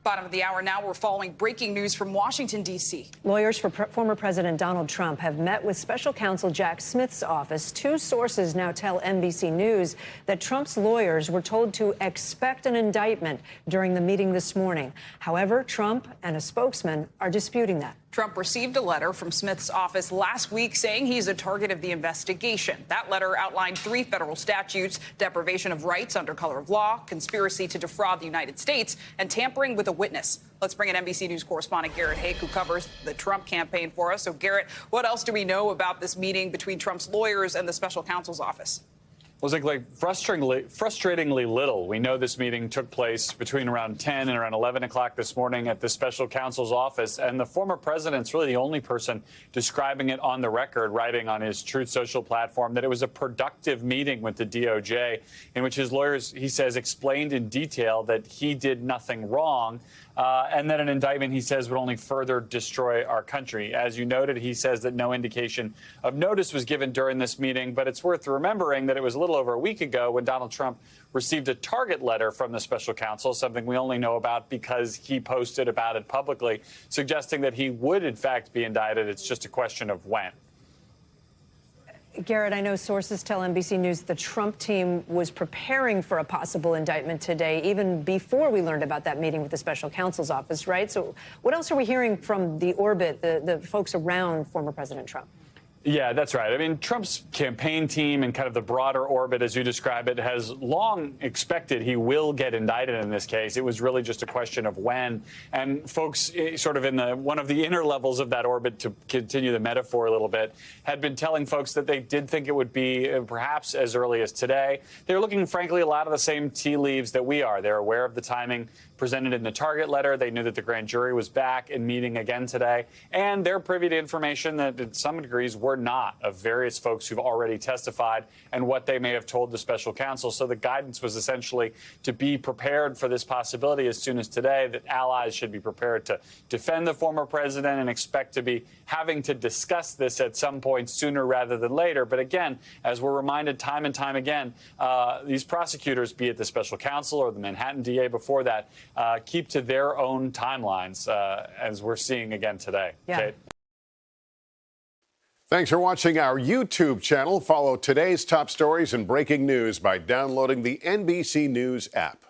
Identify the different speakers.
Speaker 1: Bottom of the hour now, we're following breaking news from Washington, D.C.
Speaker 2: Lawyers for former President Donald Trump have met with special counsel Jack Smith's office. Two sources now tell NBC News that Trump's lawyers were told to expect an indictment during the meeting this morning. However, Trump and a spokesman are disputing that.
Speaker 1: Trump received a letter from Smith's office last week saying he's a target of the investigation. That letter outlined 3 federal statutes: deprivation of rights under color of law, conspiracy to defraud the United States, and tampering with a witness. Let's bring in NBC News correspondent Garrett Haake, who covers the Trump campaign for us. So, Garrett, what else do we know about this meeting between Trump's lawyers and the special counsel's office?
Speaker 3: Well, it's like frustratingly little. We know this meeting took place between around 10 and around 11 o'clock this morning at the special counsel's office. And the former president's really the only person describing it on the record, writing on his Truth Social platform that it was a productive meeting with the DOJ in which his lawyers, he says, explained in detail that he did nothing wrong. And that an indictment, he says, would only further destroy our country. As you noted, he says that no indication of notice was given during this meeting. But it's worth remembering that it was a little over a week ago when Donald Trump received a target letter from the special counsel, something we only know about because he posted about it publicly, suggesting that he would, in fact, be indicted. It's just a question of when.
Speaker 2: Garrett, I know sources tell NBC News the Trump team was preparing for a possible indictment today, even before we learned about that meeting with the special counsel's office, right? So what else are we hearing from the orbit, the folks around former President Trump?
Speaker 3: Yeah, that's right. I mean, Trump's campaign team and kind of the broader orbit, as you describe it, has long expected he will get indicted in this case. It was really just a question of when. And folks sort of in one of the inner levels of that orbit, to continue the metaphor a little bit, had been telling folks that they did think it would be perhaps as early as today. They're looking, frankly, a lot of the same tea leaves that we are. They're aware of the timing presented in the target letter. They knew that the grand jury was back and meeting again today. And they're privy to information that, in some degrees, were not of various folks who've already testified and what they may have told the special counsel. So the guidance was essentially to be prepared for this possibility as soon as today, that allies should be prepared to defend the former president and expect to be having to discuss this at some point sooner rather than later. But again, as we're reminded time and time again, these prosecutors, be it the special counsel or the Manhattan DA before that, keep to their own timelines, as we're seeing again today.
Speaker 2: Yeah.
Speaker 3: Kate?
Speaker 4: Thanks for watching our YouTube channel. Follow today's top stories and breaking news by downloading the NBC News app.